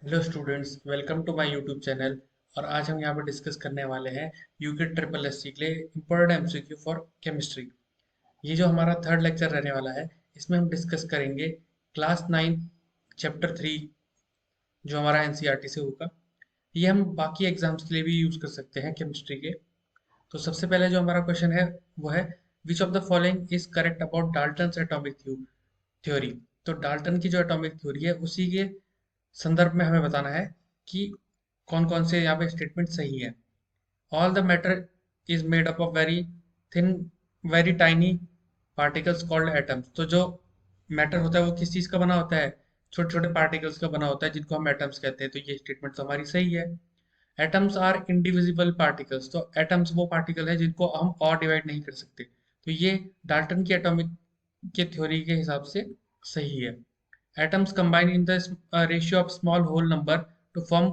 Hello students, welcome to my YouTube channel. और आज हम यहाँ पर डिस्कस करने वाले हैं यूके ट्रिपल एस सी के लिए इम्पोर्टेंट एमसीक्यू फॉर केमिस्ट्री। ये जो हमारा थर्ड लेक्चर रहने वाला है, इसमें हम डिस्कस करेंगे क्लास 9 चैप्टर 3, जो हमारा एनसीईआरटी से होगा। ये हम बाकी एग्जाम्स के लिए भी यूज कर सकते हैं केमिस्ट्री के। तो सबसे पहले जो हमारा क्वेश्चन है वो है, which of the following is correct about Dalton's atomic theory. तो डाल्टन की जो एटॉमिक थ्योरी है उसी के संदर्भ में हमें बताना है कि कौन कौन से यहाँ पे स्टेटमेंट सही है। All the matter is made up of very thin, very tiny particles called atoms. तो जो मैटर होता है वो किस चीज का बना होता है? छोटे छोटे पार्टिकल्स का बना होता है, जिनको हम एटम्स कहते हैं। तो ये स्टेटमेंट तो हमारी सही है। Atoms are indivisible particles. तो एटम्स वो पार्टिकल है जिनको हम और डिवाइड नहीं कर सकते। तो ये डाल्टन की एटॉमिक के थ्योरी के हिसाब से सही है। Atoms combine in the ratio of small whole number to form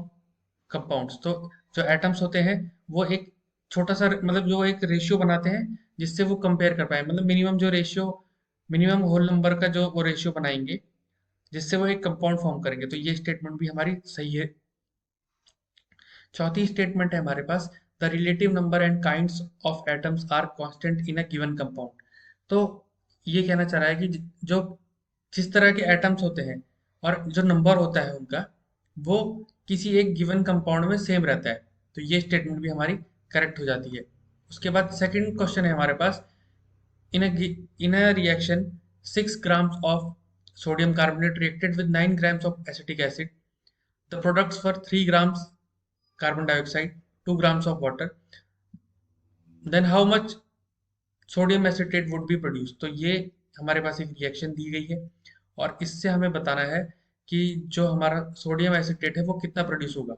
compounds. तो जो एटम्स होते हैं वो एक छोटा सा, मतलब जो एक रेशियो बनाते हैं जिससे वो कंपेयर कर पाए, मतलब मिनिमम जो रेशियो, मिनिमम होल नंबर का जो वो रेशियो बनाएंगे जिससे वो एक कंपाउंड फॉर्म करेंगे। तो ये स्टेटमेंट भी हमारी सही है। चौथी स्टेटमेंट है हमारे पास, the relative number and kinds of atoms are constant in a given compound. तो ये कहना चाह रहा है कि जो जिस तरह के एटम्स होते हैं और जो नंबर होता है उनका, वो किसी एक गिवन कंपाउंड में सेम रहता है। तो ये स्टेटमेंट भी हमारी करेक्ट हो जाती है। उसके बाद सेकंड क्वेश्चन है हमारे पास, इन अ इन a reaction 6 grams of sodium carbonate reacted with 9 grams of acetic acid. The products were 3 grams carbon dioxide, 2 grams of water. Then how much sodium acetate would be produced? तो ये हमारे पास एक reaction दी गई है और इससे हमें बताना है कि जो हमारा सोडियम एसिटेट है वो कितना प्रोड्यूस होगा।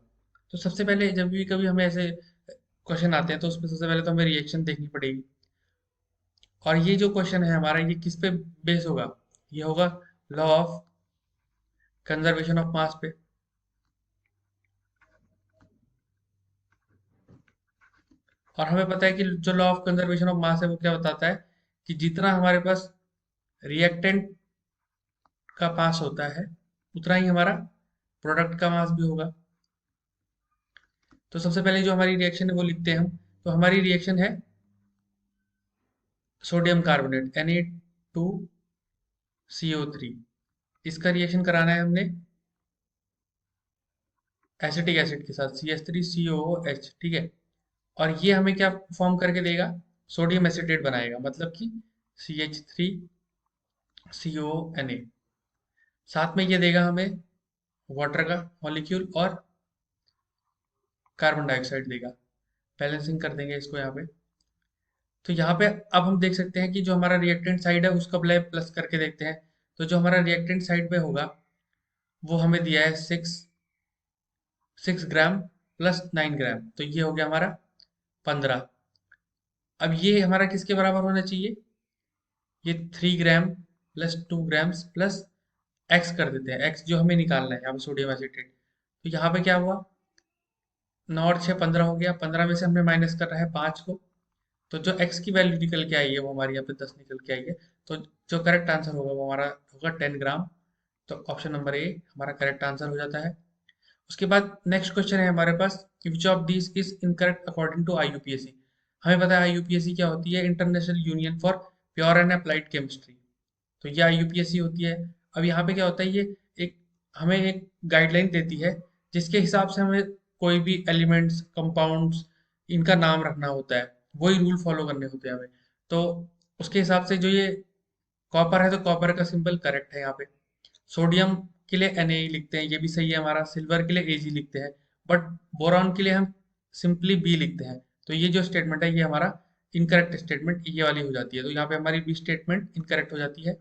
तो सबसे पहले जब भी कभी हमें ऐसे क्वेश्चन आते हैं तो उसमें सबसे पहले तो हमें रिएक्शन देखनी पड़ेगी। और ये जो क्वेश्चन है हमारा, ये किस पे बेस होगा? ये होगा law of conservation of mass पे। और हमें पता है कि जो law of conservation of mass है वो क्या बताता है कि जितना हमारे पास रिएक्टेंट का मास होता है उतना ही हमारा प्रोडक्ट का मास भी होगा। तो सबसे पहले जो हमारी रिएक्शन है वो लिखते हैं हम। तो हमारी रिएक्शन है सोडियम कार्बोनेट Na2CO3। इसका रिएक्शन कराना है हमने एसिटिक एसिड के साथ CH3COOH, ठीक है। और ये हमें क्या फॉर्म करके देगा? सोडियम एसिटेट बनाएगा, मतलब कि CH3CONA। साथ में ये देगा हमें वाटर का मॉलिक्यूल और कार्बन डाइऑक्साइड देगा। बैलेंसिंग कर देंगे इसको यहाँ पे। तो यहाँ पे अब हम देख सकते हैं कि जो हमारा रिएक्टेंट साइड है उसका प्लस करके देखते हैं। तो जो हमारा रिएक्टेंट साइड पे होगा वो हमें दिया है 6 ग्राम प्लस 9 ग्राम। तो ये हो गया हमारा 15। अब ये हमारा किसके बराबर होना चाहिए? ये 3 gram plus 2 grams plus x कर देते हैं। एक्स जो हमें निकालना है यहाँ पे सोडियम एसिटेट। तो यहाँ पे क्या हुआ? 9 और 6 15 हो गया। 15 में से हमने माइनस कर रहा है 5 को। तो जो एक्स की वैल्यू निकल के आई है वो हमारी यहाँ पे 10 निकल के आई है। तो जो करेक्ट आंसर होगा वो हमारा होगा 10 ग्राम। तो ऑप्शन नंबर ए हमारा करेक्ट आंसर हो जाता है। उसके बाद नेक्स्ट क्वेश्चन है हमारे पास, which of this is incorrect according to IUPAC. हमें पता है आईयूपीएसी क्या होती है, international union for pure and applied chemistry. तो ये आईयूपीएसी होती है। अब यहाँ पे क्या होता है, ये एक हमें एक गाइडलाइन देती है जिसके हिसाब से हमें कोई भी एलिमेंट्स, कंपाउंड्स, इनका नाम रखना होता है। वही रूल फॉलो करने होते हैं हमें। तो उसके हिसाब से जो ये कॉपर है, तो कॉपर का सिंबल करेक्ट है यहाँ पे। सोडियम के लिए Na लिखते हैं, ये भी सही है हमारा। सिल्वर के लिए Ag लिखते हैं। बट बोरॉन के लिए हम सिंपली बी लिखते हैं। तो ये जो स्टेटमेंट है ये हमारा इनकरेक्ट स्टेटमेंट ये वाली हो जाती है। तो यहाँ पे हमारी बी स्टेटमेंट इनकरेक्ट हो जाती है।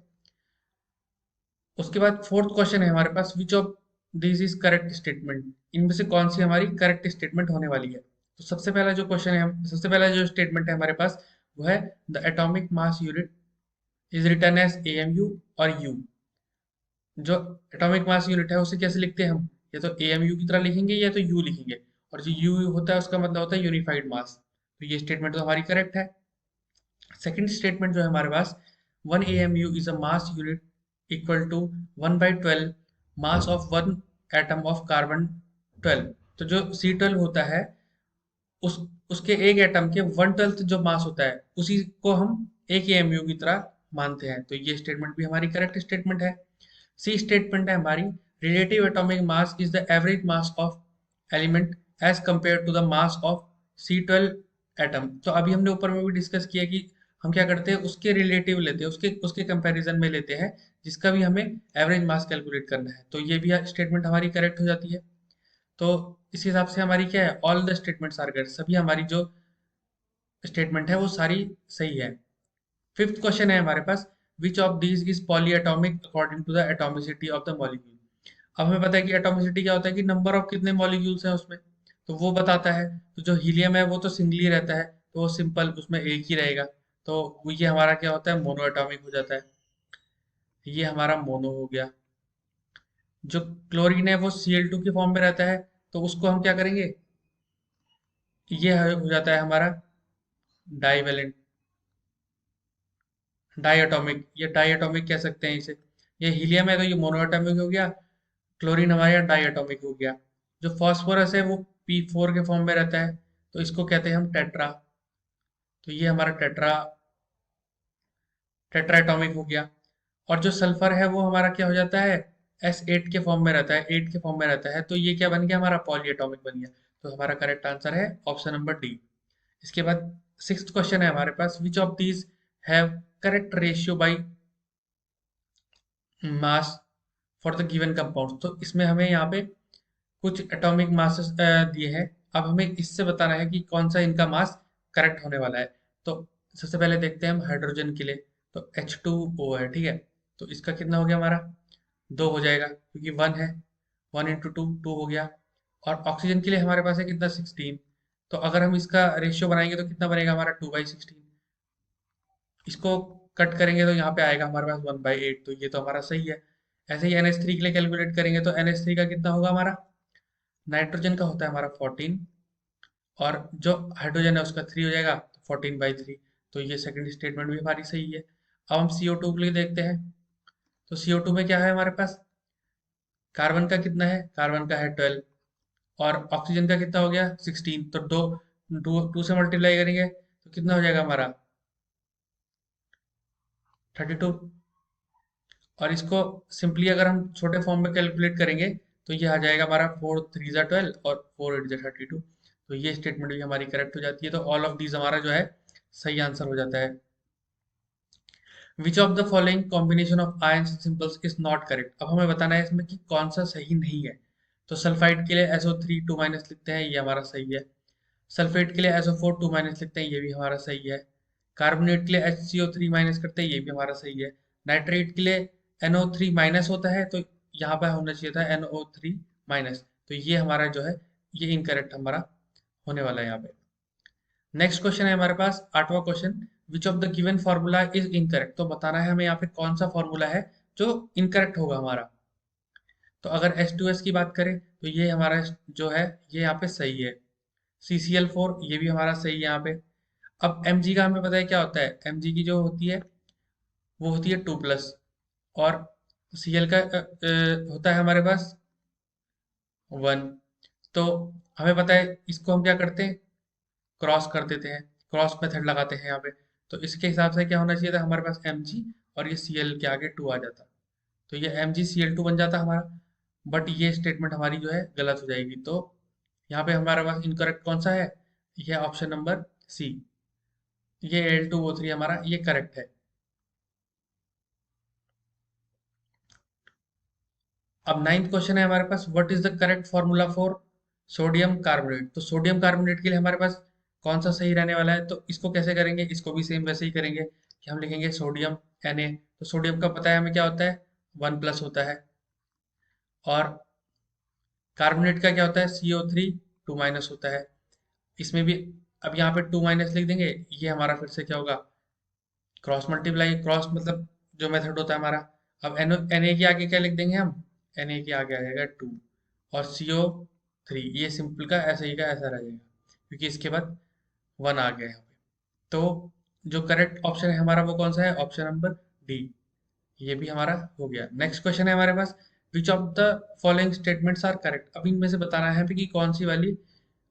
उसके बाद फोर्थ क्वेश्चन है हमारे पास, which of this is correct statement. इनमें से कौन सी हमारी करेक्ट स्टेटमेंट होने वाली है? तो सबसे पहला जो क्वेश्चन है, सबसे पहला जो स्टेटमेंट है हमारे पास वो है, the atomic mass unit is written as AMU और U। जो एटॉमिक मास यूनिट है उसे कैसे लिखते हैं हम? या तो AMU की तरह लिखेंगे या तो U लिखेंगे। और जो U होता है उसका मतलब होता है यूनिफाइड मास। तो ये स्टेटमेंट तो हमारी करेक्ट है। सेकंड स्टेटमेंट जो है हमारे पास, 1 AMU is a mass unit equal to 1/12 mass of 1 atom of carbon 12। तो जो C12 होता है, उस उसके एक एटम के 1/12 जो मास होता है, उसी को हम एक एमयू की तरह मानते हैं। तो ये स्टेटमेंट भी हमारी करेक्ट स्टेटमेंट है। सी स्टेटमेंट है हमारी, relative atomic mass is the average mass of element as compare to the mass of C12 atom. तो अभी हमने ऊपर में भी डिस्कस किया कि हम क्या करते हैं, उसके रिलेटिव लेते हैं, उसके उसके कंपैरिजन में लेते हैं, जिसका भी हमें एवरेज मास कैलकुलेट करना है। तो ये भी स्टेटमेंट हमारी करेक्ट हो जाती है। तो इस हिसाब से हमारी क्या है, all the statements are correct, सभी हमारी जो स्टेटमेंट है वो सारी सही है। फिफ्थ क्वेश्चन है हमारे पास, which of these is polyatomic according to the atomicity of the molecule. अब हमें पता है कि एटॉमिसिटी क्या होता है, कि नंबर ऑफ कितने मॉलिक्यूल्स हैं उसमें, तो वो बताता है। तो जो हीलियम है वो तो सिंगली रहता है, तो वो सिंपल उसमें एक ही रहेगा। तो ये हमारा क्या होता है, मोनो एटॉमिक हो जाता है। ये हमारा मोनो हो गया। जो क्लोरीन है वो Cl2 के फॉर्म में रहता है, तो उसको हम क्या करेंगे, ये हो जाता है हमारा डाईवेलेंट, डाईएटॉमिक, ये डाईएटॉमिक कह सकते हैं इसे। ये हीलियम है तो ये मोनोएटॉमिक हो गया, क्लोरीन हमारे यहाँ डाईएटॉमिक हो गया। जो फास्फोरस है वो P4 के फॉर्म में रहता है, तो इसको कहते हैं हम टेट्रा। तो ये हमारा टेट्रा, टेट्राएटॉमिक हो गया। और जो सल्फर है वो हमारा क्या हो जाता है, S8 के फॉर्म में रहता है, 8 के फॉर्म में रहता है। तो ये क्या बन गया, हमारा पॉलीएटॉमिक बन गया। तो हमारा करेक्ट आंसर है ऑप्शन नंबर डी। इसके बाद सिक्स्थ क्वेश्चन है हमारे पास, which of these have correct ratio by mass for the given compound. तो इसमें हमें यहाँ पे कुछ एटॉमिक मासेस दिए हैं। अब हमें इससे बताना है कि कौन सा इनका मास करेक्ट होने वाला है। तो सबसे पहले देखते हैं हम हाइड्रोजन के लिए। तो H2O है, ठीक है। तो इसका कितना हो गया हमारा, 2 हो जाएगा, क्योंकि 1 है। 1 × 2 2 हो गया। और ऑक्सीजन के लिए हमारे पास है कितना, 16। तो अगर हम इसका रेशियो बनाएंगे तो कितना बनेगा हमारा, 2/16। इसको कट करेंगे तो यहाँ पे आएगा हमारे पास 1/8। तो ये तो हमारा सही है। ऐसे ही NH3 के लिए कैलकुलेट करेंगे तो NH3 का कितना होगा हमारा, नाइट्रोजन का होता है हमारा 14, और जो हाइड्रोजन है उसका 3 हो जाएगा, तो 14/3। तो ये सेकंड स्टेटमेंट भी हमारी सही है। अब हम CO2 के लिए देखते हैं। तो CO2 में क्या है हमारे पास, कार्बन का कितना है, कार्बन का है 12, और ऑक्सीजन का कितना हो गया, 16। तो दो दो टू से मल्टीप्लाई करेंगे तो कितना हो जाएगा हमारा, 32। और इसको सिंपली अगर हम छोटे फॉर्म में कैलकुलेट करेंगे तो ये आ जाएगा हमारा 4 3 × 12 और 4 8 × 32। तो ये स्टेटमेंट भी हमारी करेक्ट हो जाती है। तो ऑल ऑफ दीज हमारा जो है सही आंसर हो जाता है। Which of the following combination of ions symbols is not correct. अब हमें बताना है इसमें कि कौन सा सही नहीं है। तो सल्फाइड के लिए SO3 2 लिखते हैं, ये हमारा सही है। सल्फेट के लिए SO4 2 लिखते हैं, ये भी हमारा सही है। कार्बोनेट के लिए HCO3 करते हैं, ये भी हमारा सही है। नाइट्रेट के लिए NO3 होता है, तो यहाँ पर होना चाहिए था NO3 तो ये हमारा जो है, ये इनकरेक्ट हमारा होने वाला है यहाँ पे। नेक्स्ट क्वेश्चन है हमारे पास, आठवां question, which of the given formula is incorrect. तो बताना है हमें यहाँ पे कौन सा फार्मूला है जो इनकरेक्ट होगा हमारा। तो अगर H2S की बात करें तो ये हमारा जो है, ये यहाँ पे सही है। CCl4 ये भी हमारा सही है यहाँ पे। अब Mg का हमें पता है क्या होता है, Mg की जो होती है वो होती है 2+, और Cl का होता है हमारे पास 1। तो हमें पता है इसको हम क्या करते हैं, क्रॉस कर देते हैं, क्रॉस मेथड लगाते हैं यहाँ पे। तो इसके हिसाब से क्या होना चाहिए था हमारे पास, Mg और ये Cl के आगे 2 आ जाता। तो ये MgCl2 बन जाता हमारा। बट ये स्टेटमेंट हमारी जो है गलत हो जाएगी। तो यहाँ पे हमारे पास इनकरेक्ट कौन सा है, ये ऑप्शन नंबर सी, ये Al2O3 हमारा ये करेक्ट है। अब नाइन्थ क्वेश्चन है हमारे पास, what is the correct formula for sodium carbonate. तो सोडियम कार्बोनेट के लिए हमारे पास कौन सा सही रहने वाला है। तो इसको कैसे करेंगे, इसको भी सेम वैसे ही करेंगे कि हम लिखेंगे सोडियम Na। तो सोडियम का पता है हमें क्या होता है, 1+ होता है। और कार्बोनेट का क्या होता है, CO3 2- होता है। इसमें भी अब यहाँ पे 2- लिख देंगे, ये हमारा फिर से क्या होगा, क्रॉस मल्टीप्लाई, क्रॉस मतलब जो मेथड होता है हमारा। अब Na के आगे क्या लिख देंगे हम, Na के आगे आ जाएगा 2, और CO3 ये सिंपल का ऐसा ही का ऐसा रह जाएगा, क्योंकि इसके बाद 1 आ गया यहाँ पे। तो जो करेक्ट ऑप्शन है हमारा वो कौन सा है, ऑप्शन नंबर डी, ये भी हमारा हो गया। नेक्स्ट क्वेश्चन है हमारे पास, which of the following statements are correct. अब इनमें से बताना है कि कौन सी वाली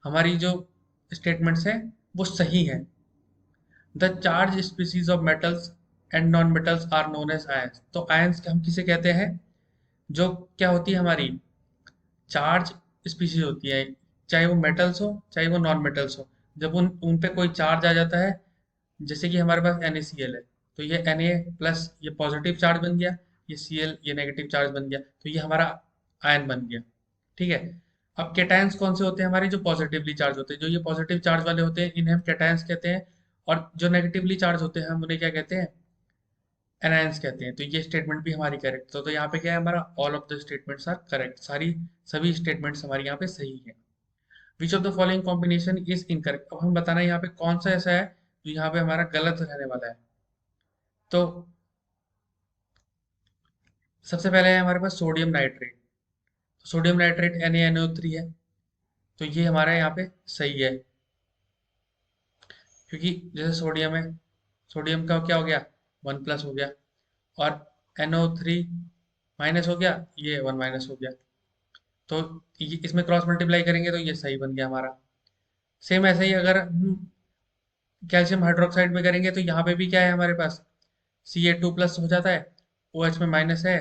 हमारी जो स्टेटमेंट्स हैं वो सही है। The charge species of metals and non metals are known as ions. तो आयंस हम किसे कहते हैं, जो क्या होती है हमारी चार्ज स्पीशीज होती है, चाहे वो मेटल्स हो चाहे वो नॉन मेटल्स हो। जब उन पे कोई चार्ज आ जाता है, जैसे कि हमारे पास NaCl है, तो ये Na प्लस ये पॉजिटिव चार्ज बन गया, ये Cl ये नेगेटिव चार्ज बन गया, तो ये हमारा आयन बन गया। ठीक है। अब कैटायंस कौन से होते हैं हमारे, जो पॉजिटिवली चार्ज होते हैं, जो ये पॉजिटिव चार्ज वाले होते हैं इन्हें हम कैटायंस कहते हैं, और जो नेगेटिवली चार्ज होते हैं हम उन्हें क्या कहते हैं, एनायंस कहते हैं। तो ये स्टेटमेंट भी हमारी करेक्ट। तो यहाँ पे क्या है हमारा, all of the statements are correct, सभी स्टेटमेंट्स हमारे यहाँ पे सही है। Which of the following combination is incorrect. अब हम बताना है यहाँ पे कौन सा ऐसा है जो यहाँ पे हमारा गलत रहने वाला है। तो सबसे पहले है हमारे पास sodium nitrate. Sodium nitrate NaNO3 है, तो ये हमारा यहाँ पे सही है, क्योंकि जैसे सोडियम है, सोडियम का क्या हो गया, 1+ हो गया, और NO3 माइनस हो गया, ये 1 माइनस हो गया। तो इसमें क्रॉस मल्टीप्लाई करेंगे तो ये सही बन गया हमारा। सेम ऐसे ही अगर हम कैल्शियम हाइड्रोक्साइड में करेंगे तो यहाँ पे भी क्या है हमारे पास, Ca2+ हो जाता है, OH में माइनस है,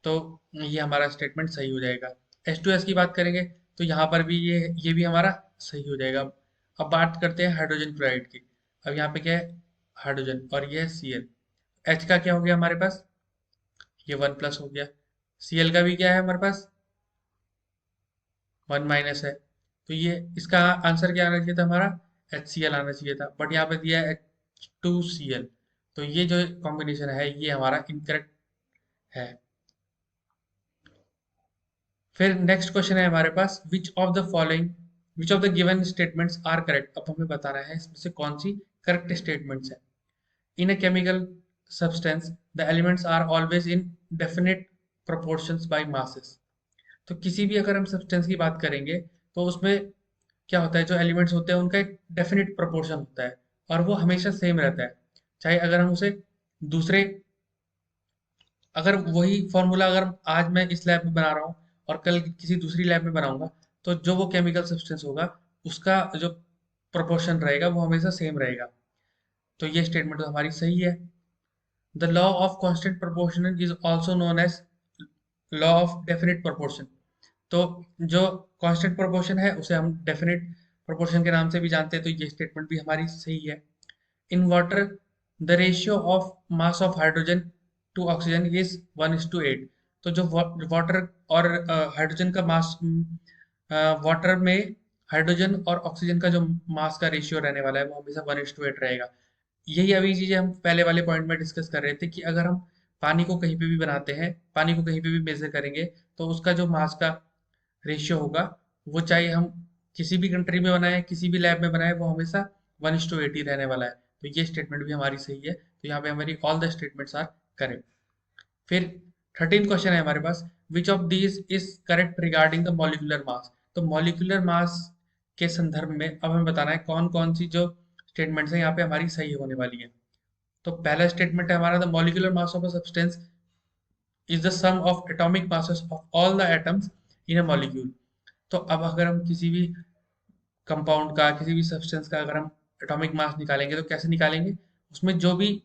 तो ये हमारा स्टेटमेंट सही हो जाएगा। H2S की बात करेंगे तो यहाँ पर भी ये भी हमारा सही हो जाएगा। अब बात करते हैं हाइड्रोजन क्लोराइड की। अब यहाँ पे क्या है, हाइड्रोजन, और ये है Cl। H का क्या हो गया हमारे पास, ये 1+ हो गया। Cl का भी क्या है हमारे पास, 1 माइनस है। तो ये इसका आंसर क्या आना चाहिए था हमारा, HCl आना चाहिए था, बट यहाँ पे दिया है H2Cl। तो ये जो कॉम्बिनेशन है ये हमारा इनकरेक्ट है। फिर नेक्स्ट क्वेश्चन है हमारे पास, which of the given statements are correct. अब हमें बताना है इसमें से कौन सी करेक्ट स्टेटमेंट्स है। In a chemical substance the elements are always in definite proportions by masses. तो किसी भी अगर हम सब्सटेंस की बात करेंगे तो उसमें क्या होता है, जो एलिमेंट्स होते हैं उनका एक डेफिनेट प्रोपोर्शन होता है, और वो हमेशा सेम रहता है। चाहे अगर हम उसे दूसरे, अगर वही फॉर्मूला अगर आज मैं इस लैब में बना रहा हूँ और कल किसी दूसरी लैब में बनाऊंगा, तो जो वो केमिकल सब्सटेंस होगा उसका जो प्रोपोर्शन रहेगा वो हमेशा सेम रहेगा। तो ये स्टेटमेंट तो हमारी सही है। The law of constant proportion is also known as law of definite proportion. तो जो कांस्टेंट प्रोपोर्शन है उसे हम डेफिनेट प्रोपोर्शन के नाम से भी जानते हैं, तो ये स्टेटमेंट भी हमारी सही है। In water the ratio of mass of hydrogen to oxygen is 1:8। तो जो वाटर और हाइड्रोजन का मास, वाटर में हाइड्रोजन और ऑक्सीजन का जो मास का रेशियो रहने वाला है वो हमेशा 1:8 रहेगा। यही अभी चीजें हम पहले वाले पॉइंट में डिस्कस कर रहे थे कि अगर हम पानी को कहीं पे भी बनाते हैं, पानी को कहीं पे भी मेजर करेंगे, तो उसका जो मास का रेशियो होगा, वो चाहे हम किसी भी कंट्री में बनाए किसी भी लैब में बनाए, वो हमेशा 1:8 ही रहने वाला है। तो ये स्टेटमेंट भी हमारी सही है। तो यहाँ पे हमारी all the statements are correct. फिर 13 क्वेश्चन है हमारे पास, which of these is correct regarding the molecular mass. तो मॉलिक्यूलर मास के संदर्भ में अब हमें बताना है कौन कौन सी जो स्टेटमेंट्स हैं यहाँ पे हमारी सही होने वाली है। तो पहला स्टेटमेंट है हमारा, the molecular mass of a substance is the sum of atomic masses of all the atoms in a molecule. तो अब अगर हम किसी भी कंपाउंड का, किसी भी सब्सटेंस का अगर हम एटॉमिक मास निकालेंगे तो कैसे निकालेंगे, उसमें जो भी,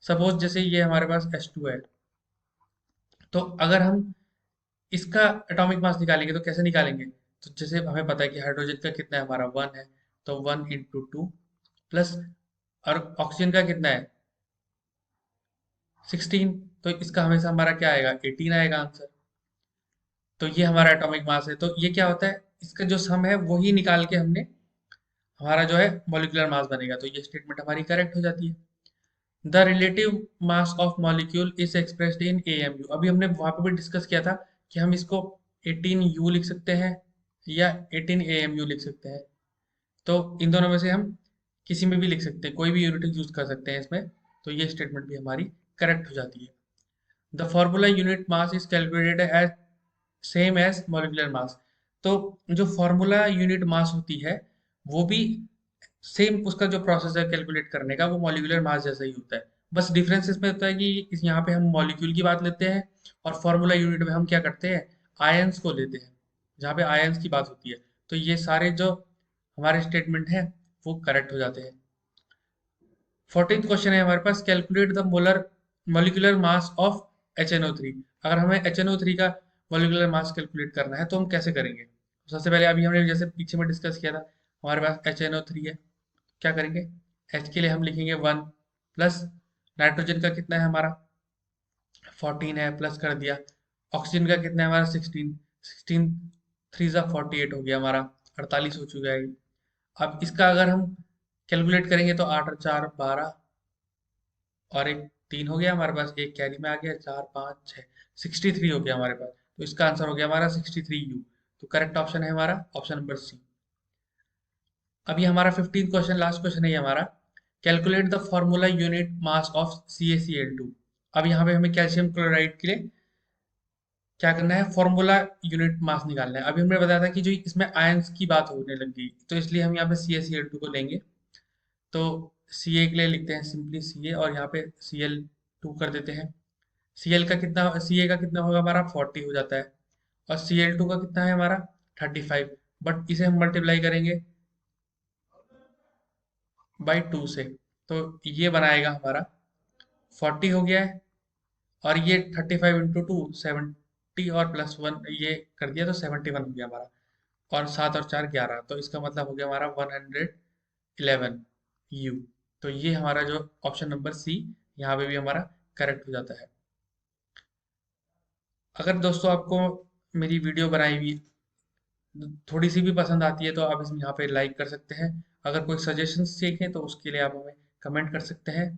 सपोज जैसे ये हमारे पास H2 है, तो अगर हम इसका एटॉमिक मास निकालेंगे तो कैसे निकालेंगे, तो जैसे हमें पता है कि हाइड्रोजन का कितना है हमारा 1 है, तो 1 × 2 प्लस, और ऑक्सीजन का कितना है 16, तो इसका हमेशा हमारा क्या आएगा 18 आएगा आंसर। तो ये हमारा एटॉमिक मास है। तो ये क्या होता है, इसका जो सम है वही निकाल के हमने हमारा जो है मॉलिक्यूलर मास बनेगा। तो ये स्टेटमेंट हमारी करेक्ट हो जाती है। The relative mass of molecule is expressed in AMU। अभी हमने वहां पे भी डिस्कस किया था कि हम इसको 18U लिख सकते हैं या 18 AMU लिख सकते हैं। तो इन दोनों में से हम किसी में भी लिख सकते हैं, कोई भी यूनिट यूज कर सकते हैं इसमें। तो ये स्टेटमेंट भी हमारी करेक्ट हो जाती है। The formula unit mass is calculated as same as molecular mass. तो जो फॉर्मूला यूनिट मास होती है वो भी सेम, उसका जो प्रोसेस है कैलकुलेट करने का वो मॉलिक्यूलर मास जैसा ही होता है। बस डिफरेंस इसमें होता है कि यहाँ पे हम मॉलिक्यूल की बात लेते हैं और फॉर्मूला यूनिट में हम क्या करते हैं, आयंस को लेते हैं, जहाँ पे आयंस की बात होती है। तो ये सारे जो हमारे स्टेटमेंट हैं वो करेक्ट हो जाते हैं। 14th क्वेश्चन है हमारे पास, calculate the molar molecular mass of HNO3। अगर हमें HNO3 का मॉलिक्यूलर मास कैलकुलेट करना है तो हम कैसे करेंगे? तो सबसे पहले अभी हमने जैसे पीछे में डिस्कस किया था, हमारे पास HNO3 है, क्या करेंगे, H के लिए हम लिखेंगे 1 प्लस नाइट्रोजन का कितना है हमारा 14 है, प्लस कर दिया। ऑक्सीजन का कितना है हमारा 16, 16 3 ज़ा 48 हो गया हमारा, 48 हो चुका है। अब इसका अगर हम कैलकुलेट करेंगे तो 8 और 4 12, और एक 3 हो गया हमारे पास, एक कैरी में आ गया, 4 5 6, 63 हो गया हमारे पास। तो इसका आंसर हो गया हमारा 63U। तो करेक्ट ऑप्शन है हमारा ऑप्शन नंबर सी। अभी हमारा 15 क्वेश्चन, लास्ट क्वेश्चन है ये हमारा, calculate the formula unit mass of CaCl2। अब यहाँ पे हमें कैल्शियम क्लोराइड के लिए क्या करना है, फॉर्मूला यूनिट मास निकालना है। अभी हमने बताया था कि जो इसमें आयंस की बात होने लग गई, तो इसलिए हम यहाँ पे CaCl2 को लेंगे। तो Ca के लिए लिखते हैं सिंपली Ca, और यहाँ पे Cl2 कर देते हैं। Ca का कितना होगा हमारा 40 हो जाता है, और Cl2 का कितना है हमारा 35। बट इसे हम मल्टीप्लाई करेंगे बाई 2 से, तो ये बनाएगा हमारा 40 हो गया है, और ये 35 × 2 70, और +1 ये कर दिया तो 71 हो गया हमारा, और 7 और 4 11, तो इसका मतलब हो गया हमारा 111U। तो ये हमारा जो ऑप्शन नंबर सी, यहाँ पे भी हमारा करेक्ट हो जाता है। अगर दोस्तों आपको मेरी वीडियो बनाई हुई थोड़ी सी भी पसंद आती है तो आप इसमें यहाँ पे लाइक कर सकते हैं। अगर कोई सजेशंस चाहिए तो उसके लिए आप हमें कमेंट कर सकते हैं।